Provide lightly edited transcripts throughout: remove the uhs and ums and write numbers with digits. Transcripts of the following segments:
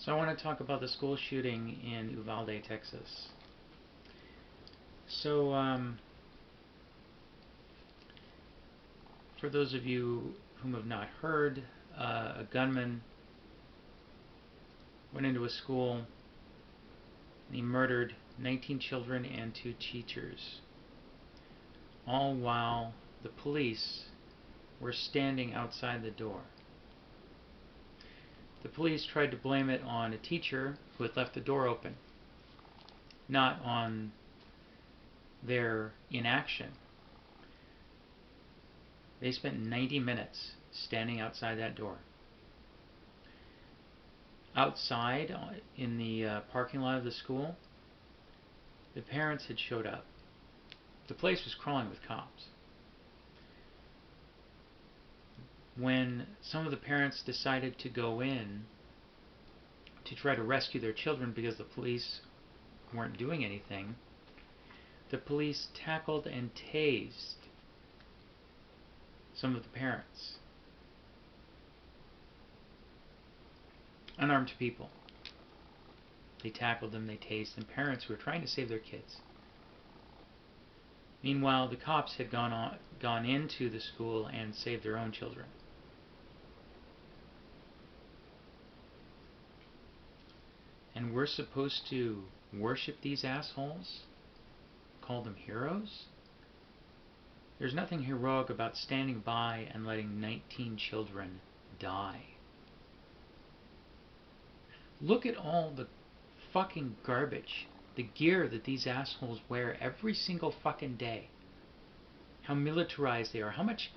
So I want to talk about the school shooting in Uvalde, Texas. So, for those of you whom have not heard, a gunman went into a school and he murdered 19 children and 2 teachers, all while the police were standing outside the door. The police tried to blame it on a teacher who had left the door open, not on their inaction. They spent 90 minutes standing outside that door. Outside, in the parking lot of the school, the parents had showed up. The place was crawling with cops. When some of the parents decided to go in to try to rescue their children because the police weren't doing anything, the police tackled and tased some of the parents. Unarmed people. They tackled them, they tased them, parents who were trying to save their kids. Meanwhile, the cops had gone into the school and saved their own children. And we're supposed to worship these assholes? Call them heroes? There's nothing heroic about standing by and letting 19 children die. Look at all the fucking garbage, the gear that these assholes wear every single fucking day. How militarized they are, how much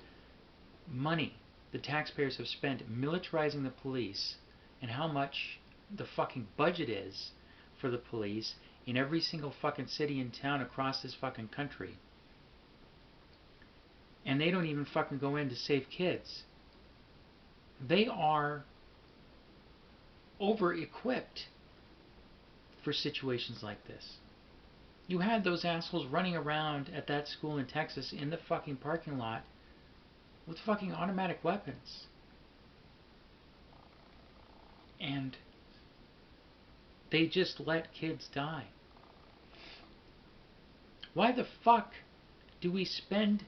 money the taxpayers have spent militarizing the police, and how much the fucking budget is for the police in every single fucking city and town across this fucking country. And they don't even fucking go in to save kids. They are over-equipped for situations like this. You had those assholes running around at that school in Texas in the fucking parking lot with fucking automatic weapons. And they just let kids die. Why the fuck do we spend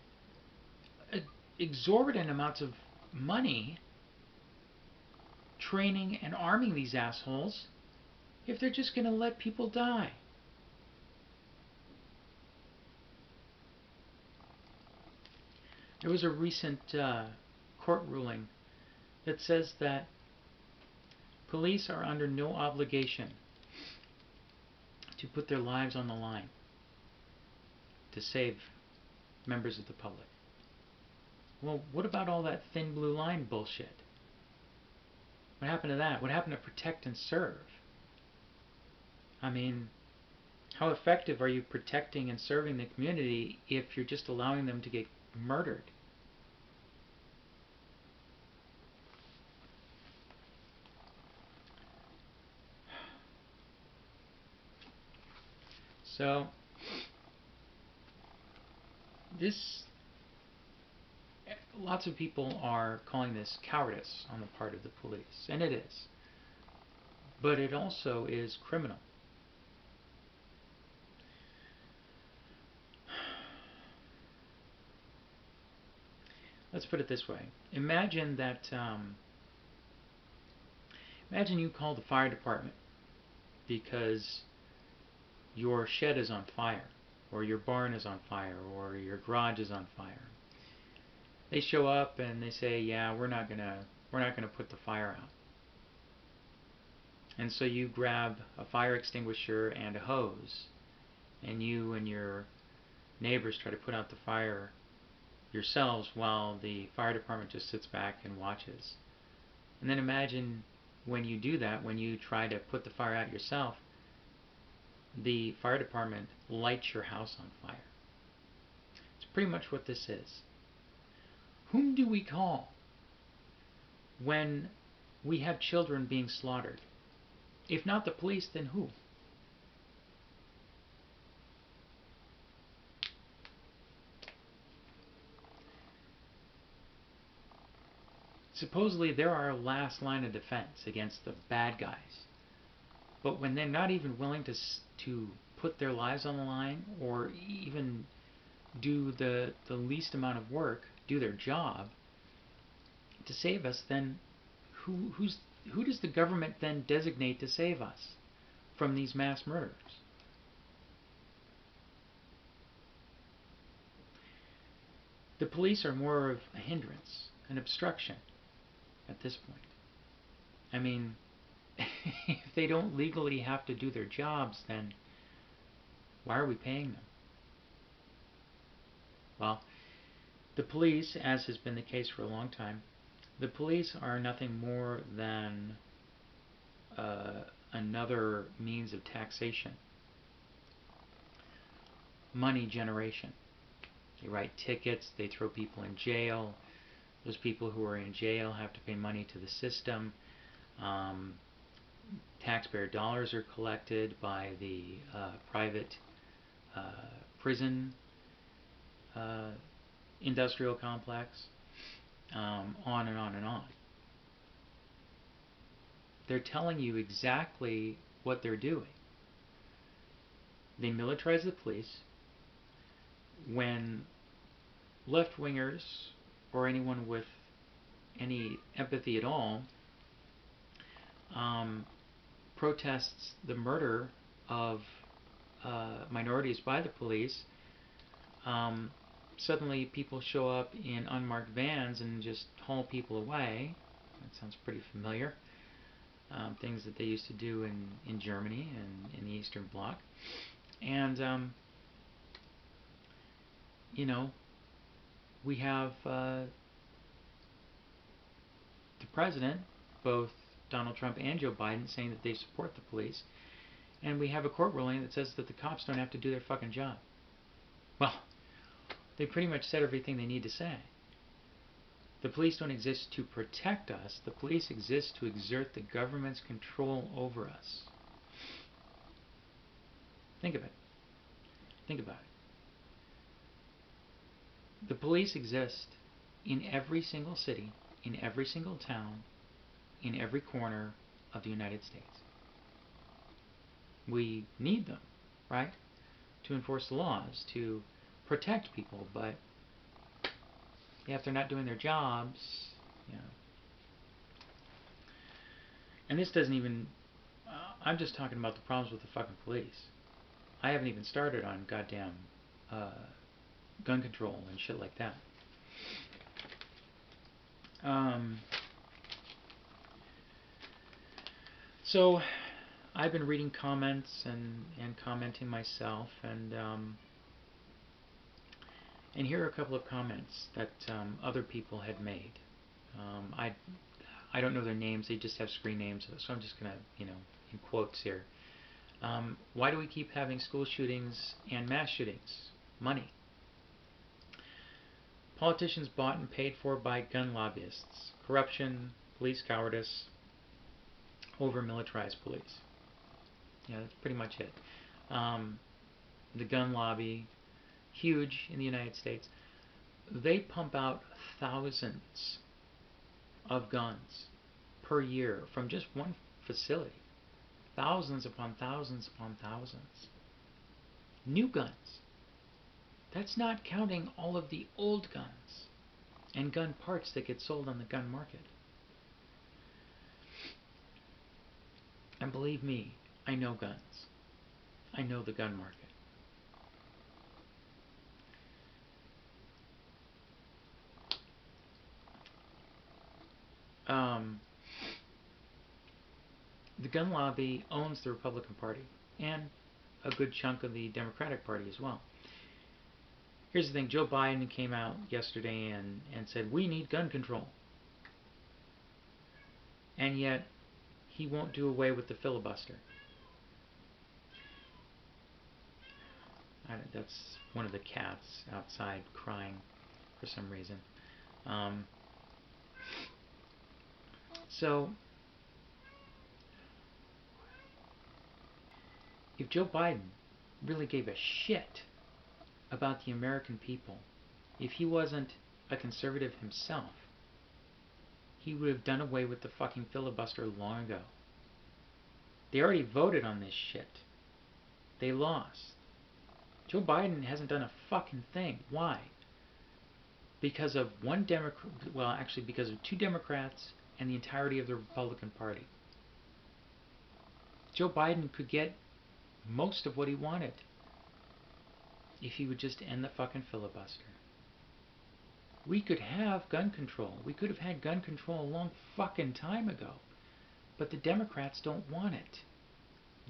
exorbitant amounts of money training and arming these assholes if they're just going to let people die? There was a recent court ruling that says that police are under no obligation to put their lives on the line to save members of the public. Well, what about all that thin blue line bullshit? What happened to that? What happened to protect and serve? I mean, how effective are you protecting and serving the community if you're just allowing them to get murdered? So, lots of people are calling this cowardice on the part of the police, and it is. But it also is criminal. Let's put it this way. Imagine that, imagine you call the fire department because your shed is on fire, or your barn is on fire, or your garage is on fire. They show up and they say, "Yeah, we're not gonna put the fire out." And so you grab a fire extinguisher and a hose, and you and your neighbors try to put out the fire yourselves while the fire department just sits back and watches. And then imagine when you do that, when you try to put the fire out yourself, the fire department lights your house on fire. It's pretty much what this is. Whom do we call when we have children being slaughtered? If not the police, then who? Supposedly they're our last line of defense against the bad guys. But when they're not even willing to put their lives on the line, or even do the least amount of work, do their job to save us, then who does the government then designate to save us from these mass murders? The police are more of a hindrance, an obstruction at this point. I mean, if they don't legally have to do their jobs, then why are we paying them? Well, the police, as has been the case for a long time, the police are nothing more than another means of taxation, money generation. They write tickets, they throw people in jail. Those people who are in jail have to pay money to the system. Taxpayer dollars are collected by the private prison industrial complex, on and on and on. They're telling you exactly what they're doing. They militarize the police. When left-wingers or anyone with any empathy at all protests the murder of minorities by the police, suddenly people show up in unmarked vans and just haul people away. That sounds pretty familiar. Things that they used to do in Germany and in the Eastern Bloc. And, you know, we have the president, both Donald Trump and Joe Biden, saying that they support the police. And we have a court ruling that says that the cops don't have to do their fucking job. Well, they pretty much said everything they need to say. The police don't exist to protect us. The police exist to exert the government's control over us. Think of it. Think about it. The police exist in every single city, in every single town, in every corner of the United States. We need them, right? To enforce the laws, to protect people, but yeah, if they're not doing their jobs, you know. And this doesn't even, I'm just talking about the problems with the fucking police. I haven't even started on goddamn gun control and shit like that. So I've been reading comments and commenting myself, and here are a couple of comments that other people had made. I don't know their names, they just have screen names, so I'm just going to, you know, in quotes here. Why do we keep having school shootings and mass shootings? Money. Politicians bought and paid for by gun lobbyists. Corruption, police cowardice, over-militarized police. Yeah, that's pretty much it. The gun lobby, huge in the United States. They pump out thousands of guns per year from just one facility. Thousands upon thousands upon thousands. New guns. That's not counting all of the old guns and gun parts that get sold on the gun market. And believe me, I know guns. I know the gun market. The gun lobby owns the Republican Party and a good chunk of the Democratic Party as well. Here's the thing, Joe Biden came out yesterday and said, we need gun control. And yet, he won't do away with the filibuster. That's one of the cats outside crying for some reason. So, if Joe Biden really gave a shit about the American people, if he wasn't a conservative himself, he would have done away with the fucking filibuster long ago. They already voted on this shit. They lost. Joe Biden hasn't done a fucking thing. Why? Because of one Democrat, well, actually because of 2 Democrats and the entirety of the Republican Party. Joe Biden could get most of what he wanted if he would just end the fucking filibuster. We could have gun control. We could have had gun control a long fucking time ago. But the Democrats don't want it.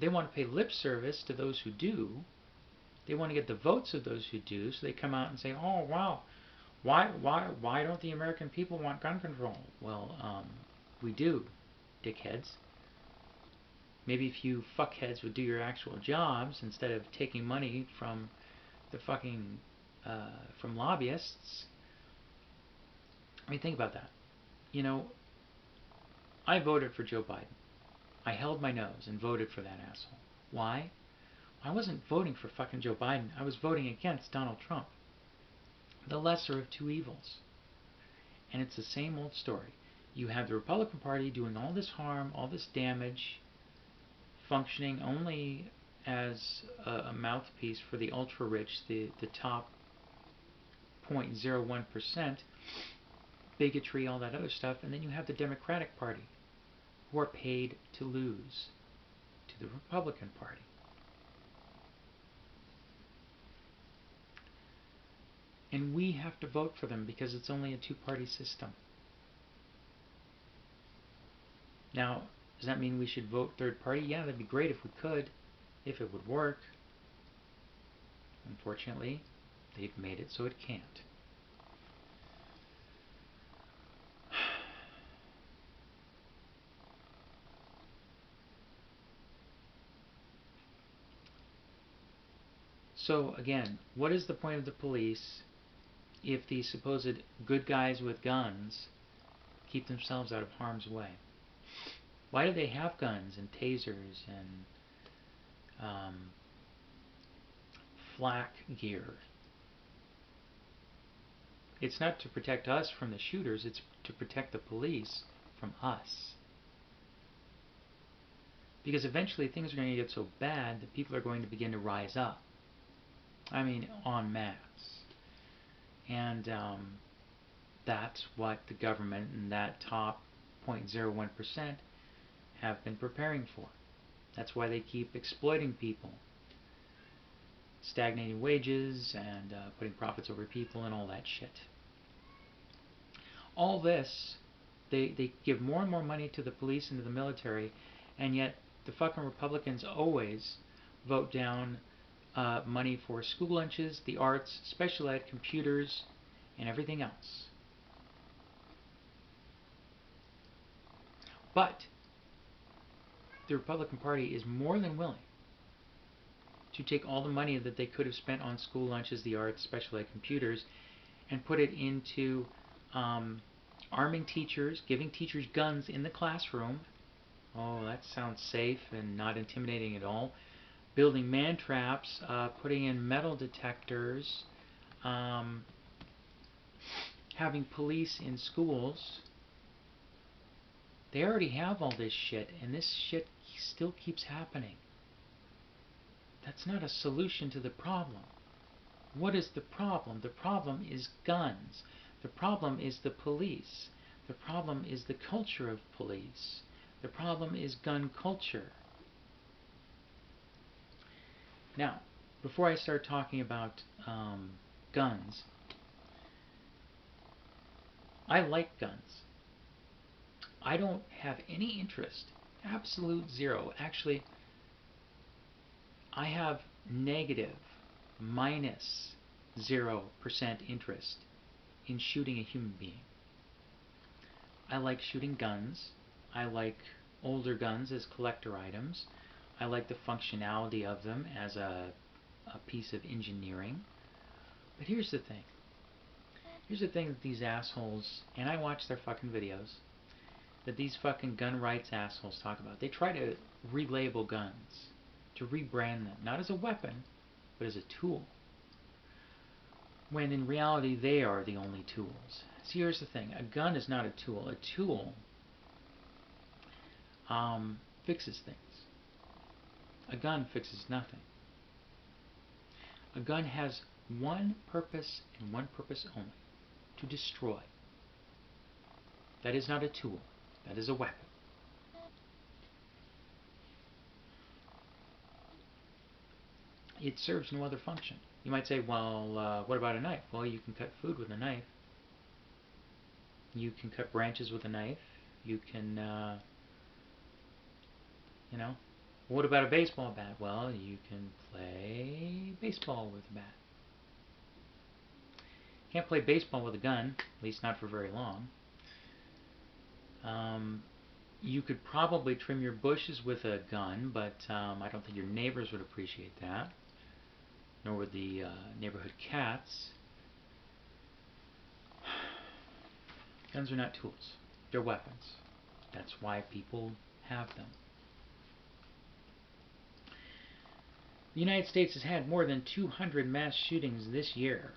They want to pay lip service to those who do. They want to get the votes of those who do, so they come out and say, oh, wow, why don't the American people want gun control? Well, we do, dickheads. Maybe if you fuckheads would do your actual jobs instead of taking money from the fucking, from lobbyists. I mean, think about that. You know, I voted for Joe Biden. I held my nose and voted for that asshole. Why? I wasn't voting for fucking Joe Biden. I was voting against Donald Trump. The lesser of 2 evils. And it's the same old story. You have the Republican Party doing all this harm, all this damage, functioning only as a mouthpiece for the ultra-rich, the top 0.01%, bigotry, all that other stuff, and then you have the Democratic Party, who are paid to lose to the Republican Party. And we have to vote for them because it's only a 2-party system. Now, does that mean we should vote third party? Yeah, that'd be great if we could, if it would work. Unfortunately, they've made it so it can't. So again, what is the point of the police if these supposed good guys with guns keep themselves out of harm's way? Why do they have guns and tasers and flak gear? It's not to protect us from the shooters, it's to protect the police from us. Because eventually things are going to get so bad that people are going to begin to rise up. I mean, en masse. And that's what the government and that top 0.01% have been preparing for. That's why they keep exploiting people, stagnating wages and putting profits over people and all that shit. All this, they give more and more money to the police and to the military, and yet the fucking Republicans always vote down money for school lunches, the arts, special ed, computers, and everything else. But the Republican Party is more than willing to take all the money that they could have spent on school lunches, the arts, special ed, computers, and put it into arming teachers, giving teachers guns in the classroom. Oh, that sounds safe and not intimidating at all. Building man traps, putting in metal detectors, having police in schools. They already have all this shit, and this shit still keeps happening. That's not a solution to the problem. What is the problem? The problem is guns. The problem is the police. The problem is the culture of police. The problem is gun culture. Now, before I start talking about guns, I like guns. I don't have any interest, absolute zero. Actually, I have negative, minus 0% interest in shooting a human being. I like shooting guns. I like older guns as collector items. I like the functionality of them as a piece of engineering. But here's the thing. Here's the thing that these assholes, and I watch their fucking videos, that these fucking gun rights assholes talk about. They try to relabel guns, to rebrand them, not as a weapon, but as a tool. When in reality they are the only tools. See, here's the thing. A gun is not a tool. A tool fixes things. A gun fixes nothing. A gun has one purpose and one purpose only: to destroy. That is not a tool. That is a weapon. It serves no other function. You might say, well, what about a knife? Well, you can cut food with a knife. You can cut branches with a knife. You can, you know. What about a baseball bat? Well, you can play baseball with a bat. Can't play baseball with a gun, at least not for very long. You could probably trim your bushes with a gun, but I don't think your neighbors would appreciate that, nor would the neighborhood cats. Guns are not tools. They're weapons. That's why people have them. The United States has had more than 200 mass shootings this year.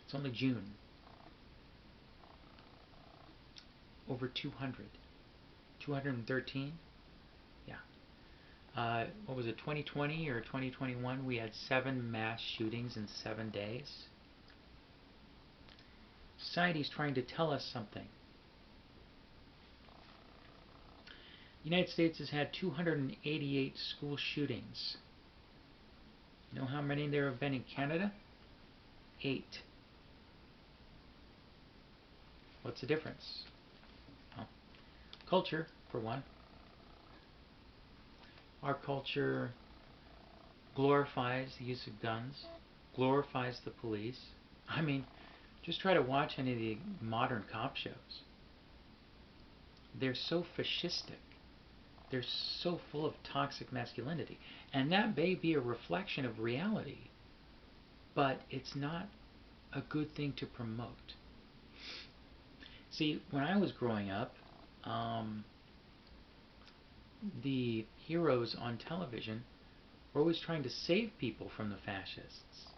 It's only June. Over 200. 213? Yeah. What was it, 2020 or 2021? We had 7 mass shootings in 7 days. Society's trying to tell us something. The United States has had 288 school shootings. You know how many there have been in Canada? 8. What's the difference? Well, culture, for one. Our culture glorifies the use of guns, glorifies the police. I mean, just try to watch any of the modern cop shows. They're so fascistic. They're so full of toxic masculinity. And that may be a reflection of reality, but it's not a good thing to promote. See, when I was growing up, the heroes on television were always trying to save people from the fascists,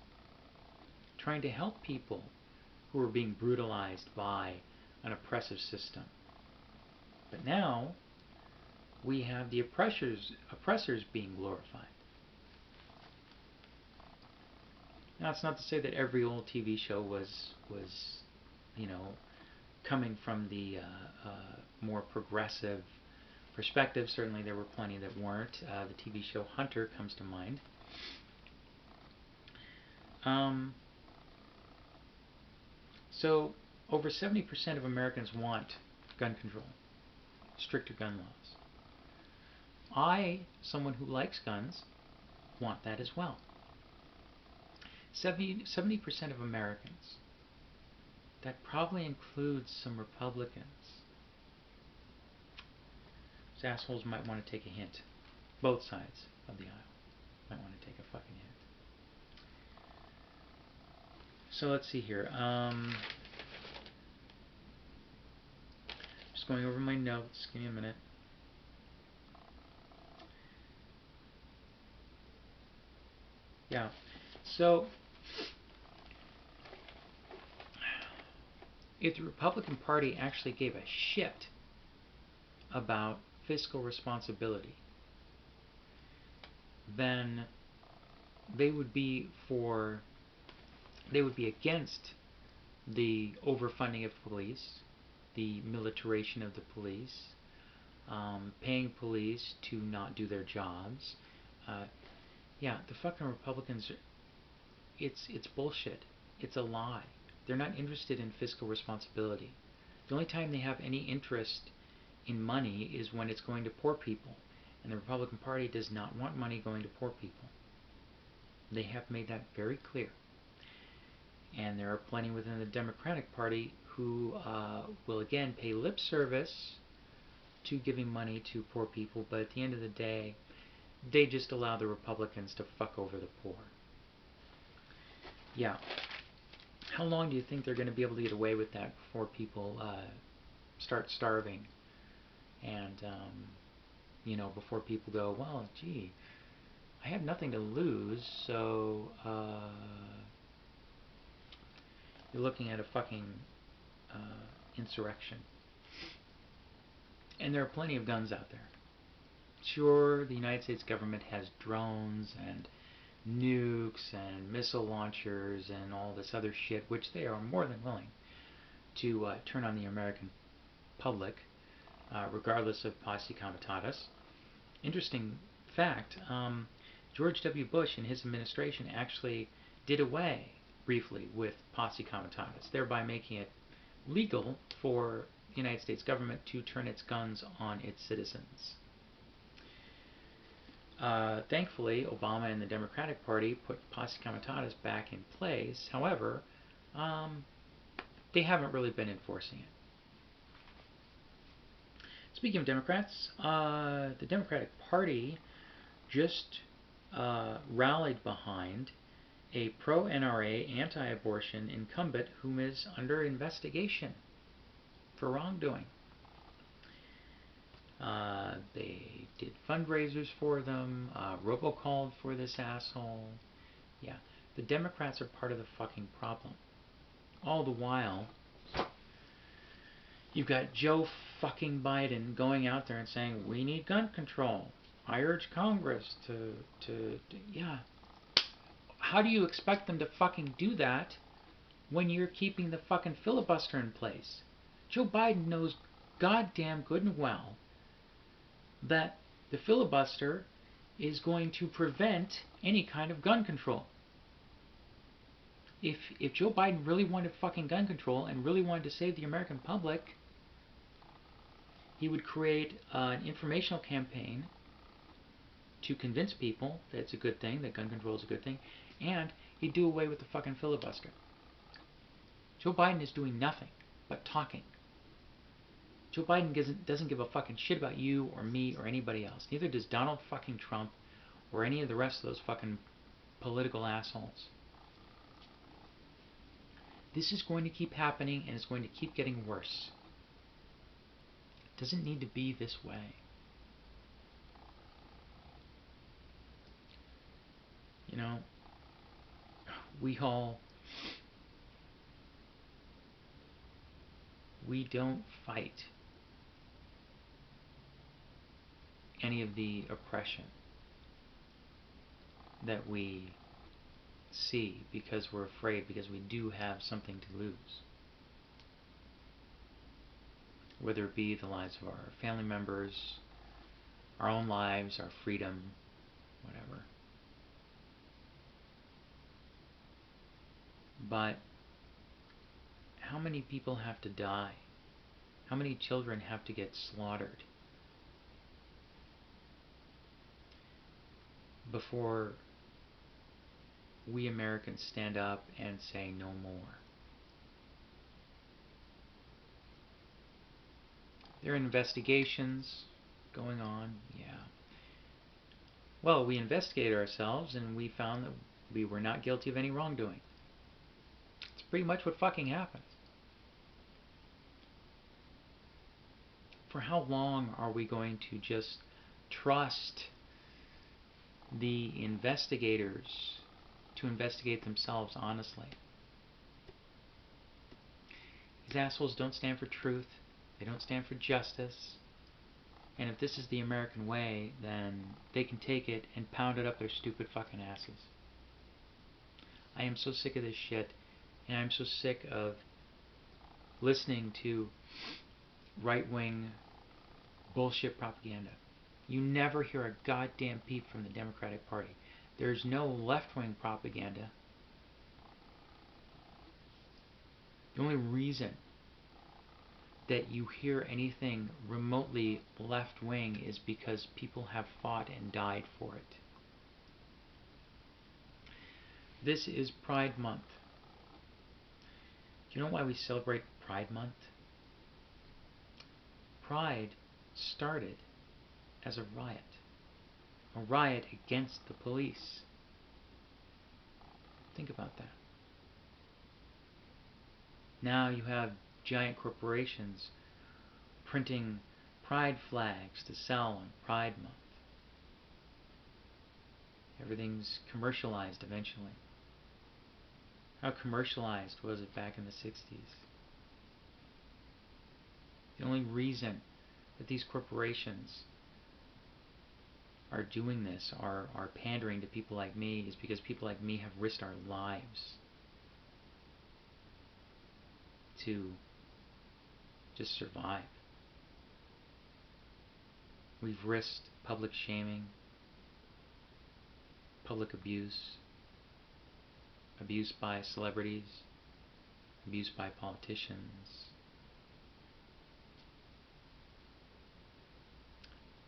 trying to help people who were being brutalized by an oppressive system. But now, we have the oppressors being glorified. Now, it's not to say that every old TV show was you know, coming from the more progressive perspective. Certainly there were plenty that weren't. The TV show Hunter comes to mind. So, over 70% of Americans want gun control, stricter gun laws. I, someone who likes guns, want that as well. 70% of Americans. That probably includes some Republicans. These assholes might want to take a hint. Both sides of the aisle might want to take a fucking hint. So let's see here. Just going over my notes. Give me a minute. Yeah. So, if the Republican Party actually gave a shit about fiscal responsibility, then they would be against the overfunding of police, the militarization of the police, paying police to not do their jobs. Yeah, the fucking Republicans, it's bullshit. It's a lie. They're not interested in fiscal responsibility. The only time they have any interest in money is when it's going to poor people. And the Republican Party does not want money going to poor people. They have made that very clear. And there are plenty within the Democratic Party who will again pay lip service to giving money to poor people, but at the end of the day, they just allow the Republicans to fuck over the poor. Yeah. How long do you think they're going to be able to get away with that before people start starving? And, you know, before people go, well, gee, I have nothing to lose, so you're looking at a fucking insurrection. And there are plenty of guns out there. Sure, the United States government has drones and nukes and missile launchers and all this other shit, which they are more than willing to turn on the American public, regardless of posse comitatus. Interesting fact, George W. Bush and his administration actually did away briefly with posse comitatus, thereby making it legal for the United States government to turn its guns on its citizens. Thankfully, Obama and the Democratic Party put posse comitatus back in place. However, they haven't really been enforcing it. Speaking of Democrats, the Democratic Party just rallied behind a pro-NRA, anti-abortion incumbent whom is under investigation for wrongdoing. They did fundraisers for them, robocalled for this asshole. Yeah, the Democrats are part of the fucking problem. All the while, you've got Joe fucking Biden going out there and saying, we need gun control. I urge Congress to yeah. How do you expect them to fucking do that when you're keeping the fucking filibuster in place? Joe Biden knows goddamn good and well that the filibuster is going to prevent any kind of gun control. If Joe Biden really wanted fucking gun control and really wanted to save the American public, he would create an informational campaign to convince people that it's a good thing, that gun control is a good thing, and he'd do away with the fucking filibuster. Joe Biden is doing nothing but talking. Joe Biden doesn't give a fucking shit about you or me or anybody else. Neither does Donald fucking Trump or any of the rest of those fucking political assholes. This is going to keep happening and it's going to keep getting worse. It doesn't need to be this way. You know, we don't fight any of the oppression that we see because we're afraid, because we do have something to lose. Whether it be the lives of our family members, our own lives, our freedom, whatever. But how many people have to die? How many children have to get slaughtered before we Americans stand up and say no more? There are investigations going on, yeah. Well, we investigated ourselves and we found that we were not guilty of any wrongdoing. It's pretty much what fucking happens. For how long are we going to just trust the investigators to investigate themselves honestly? These assholes don't stand for truth. They don't stand for justice. And if this is the American way, then they can take it and pound it up their stupid fucking asses. I am so sick of this shit, and I'm so sick of listening to right-wing bullshit propaganda. You never hear a goddamn peep from the Democratic Party. There's no left-wing propaganda. The only reason that you hear anything remotely left-wing is because people have fought and died for it. This is Pride Month. Do you know why we celebrate Pride Month? Pride started as a riot against the police. Think about that. Now you have giant corporations printing pride flags to sell on Pride Month. Everything's commercialized eventually. How commercialized was it back in the 60s? The only reason that these corporations are doing this, are pandering to people like me, is because people like me have risked our lives to just survive. We've risked public shaming, public abuse, abuse by celebrities, abuse by politicians.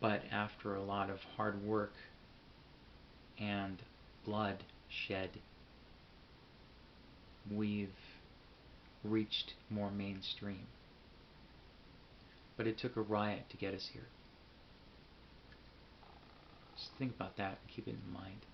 But after a lot of hard work and blood shed, we've reached more mainstream. But it took a riot to get us here. Just think about that and keep it in mind.